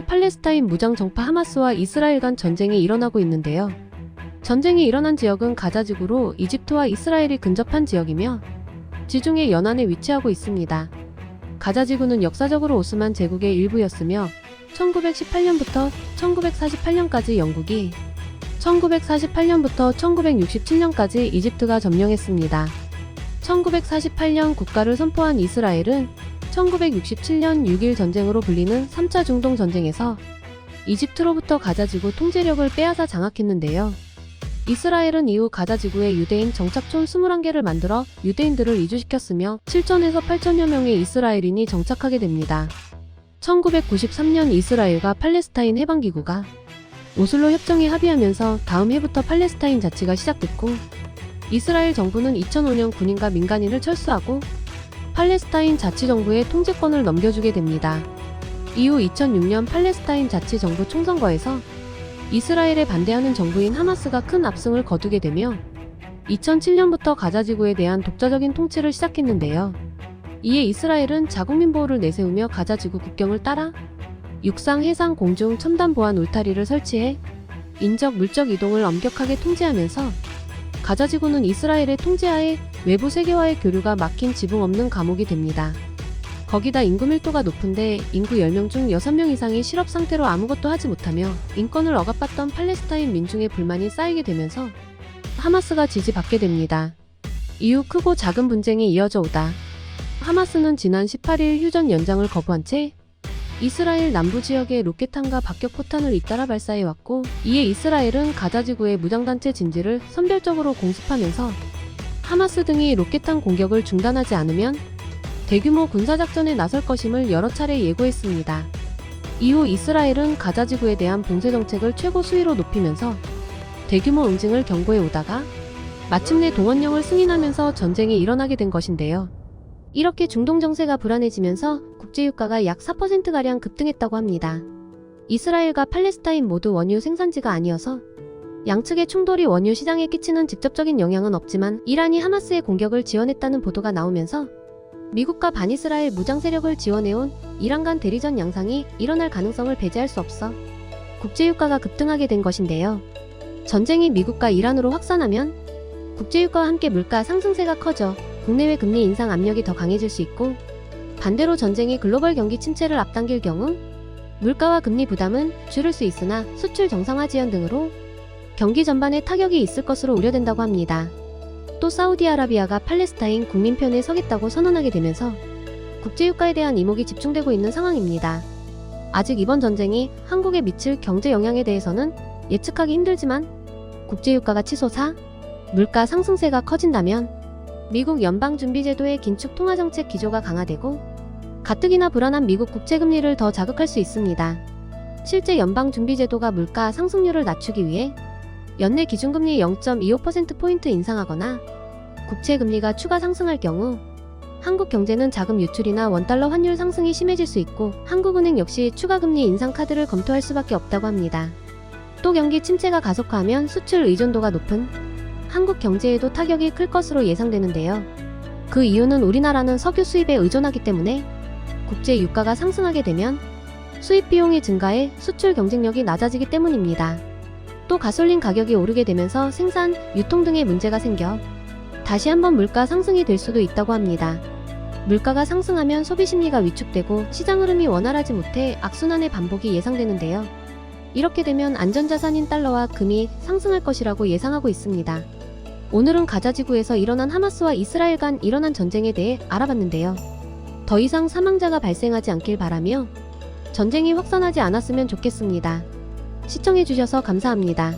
현재 팔레스타인 무장정파 하마스와 이스라엘 간 전쟁이 일어나고 있는데요. 전쟁이 일어난 지역은 가자지구로 이집트와 이스라엘이 근접한 지역이며 지중해 연안에 위치하고 있습니다. 가자지구는 역사적으로 오스만 제국의 일부였으며 1918년부터 1948년까지 영국이, 1948년부터 1967년까지 이집트가 점령했습니다. 1948년 국가를 선포한 이스라엘은 1967년 6.1 전쟁으로 불리는 3차 중동 전쟁에서 이집트로부터 가자지구 통제력을 빼앗아 장악했는데요. 이스라엘은 이후 가자지구에 유대인 정착촌 21개를 만들어 유대인들을 이주시켰으며 7천에서 8천여 명의 이스라엘인이 정착하게 됩니다. 1993년 이스라엘과 팔레스타인 해방기구가 오슬로 협정에 합의하면서 다음 해부터 팔레스타인 자치가 시작됐고, 이스라엘 정부는 2005년 군인과 민간인을 철수하고 팔레스타인 자치정부의 통제권을 넘겨주게 됩니다. 이후 2006년 팔레스타인 자치정부 총선거에서 이스라엘에 반대하는 정부인 하마스가 큰 압승을 거두게 되며 2007년부터 가자지구에 대한 독자적인 통치를 시작했는데요. 이에 이스라엘은 자국민 보호를 내세우며 가자지구 국경을 따라 육상, 해상, 공중 첨단 보안 울타리를 설치해 인적, 물적 이동을 엄격하게 통제하면서 가자지구는 이스라엘의 통제하에 외부 세계와의 교류가 막힌 지붕 없는 감옥이 됩니다. 거기다 인구 밀도가 높은데 인구 10명 중 6명 이상이 실업 상태로 아무것도 하지 못하며 인권을 억압받던 팔레스타인 민중의 불만이 쌓이게 되면서 하마스가 지지받게 됩니다. 이후 크고 작은 분쟁이 이어져 오다 하마스는 지난 18일 휴전 연장을 거부한 채 이스라엘 남부 지역에 로켓탄과 박격포탄을 잇따라 발사해왔고, 이에 이스라엘은 가자지구의 무장단체 진지를 선별적으로 공습하면서 하마스 등이 로켓탄 공격을 중단하지 않으면 대규모 군사작전에 나설 것임을 여러 차례 예고했습니다. 이후 이스라엘은 가자지구에 대한 봉쇄 정책을 최고 수위로 높이면서 대규모 응징을 경고해 오다가 마침내 동원령을 승인하면서 전쟁이 일어나게 된 것인데요. 이렇게 중동 정세가 불안해지면서 국제유가가 약 4%가량 급등했다고 합니다. 이스라엘과 팔레스타인 모두 원유 생산지가 아니어서 양측의 충돌이 원유 시장에 끼치는 직접적인 영향은 없지만 이란이 하마스의 공격을 지원했다는 보도가 나오면서 미국과 반이스라엘 무장 세력을 지원해온 이란 간 대리전 양상이 일어날 가능성을 배제할 수 없어 국제유가가 급등하게 된 것인데요. 전쟁이 미국과 이란으로 확산하면 국제유가와 함께 물가 상승세가 커져 국내외 금리 인상 압력이 더 강해질 수 있고, 반대로 전쟁이 글로벌 경기 침체를 앞당길 경우 물가와 금리 부담은 줄일 수 있으나 수출 정상화 지연 등으로 경기 전반에 타격이 있을 것으로 우려된다고 합니다. 또 사우디아라비아가 팔레스타인 국민 편에 서겠다고 선언하게 되면서 국제유가에 대한 이목이 집중되고 있는 상황입니다. 아직 이번 전쟁이 한국에 미칠 경제 영향에 대해서는 예측하기 힘들지만 국제유가가 치솟아 물가 상승세가 커진다면 미국 연방준비제도의 긴축 통화정책 기조가 강화되고 가뜩이나 불안한 미국 국채금리를 더 자극할 수 있습니다. 실제 연방준비제도가 물가 상승률을 낮추기 위해 연내 기준금리 0.25%포인트 인상하거나 국채금리가 추가 상승할 경우 한국 경제는 자금 유출이나 원달러 환율 상승이 심해질 수 있고 한국은행 역시 추가 금리 인상 카드를 검토할 수밖에 없다고 합니다. 또 경기 침체가 가속화하면 수출 의존도가 높은 한국 경제에도 타격이 클 것으로 예상되는데요. 그 이유는 우리나라는 석유 수입에 의존하기 때문에 국제 유가가 상승하게 되면 수입 비용이 증가해 수출 경쟁력이 낮아지기 때문입니다. 또 가솔린 가격이 오르게 되면서 생산, 유통 등의 문제가 생겨 다시 한번 물가 상승이 될 수도 있다고 합니다. 물가가 상승하면 소비 심리가 위축되고 시장 흐름이 원활하지 못해 악순환의 반복이 예상되는데요. 이렇게 되면 안전자산인 달러와 금이 상승할 것이라고 예상하고 있습니다. 오늘은 가자지구에서 일어난 하마스와 이스라엘 간 일어난 전쟁에 대해 알아봤는데요. 더 이상 사망자가 발생하지 않길 바라며 전쟁이 확산하지 않았으면 좋겠습니다. 시청해주셔서 감사합니다.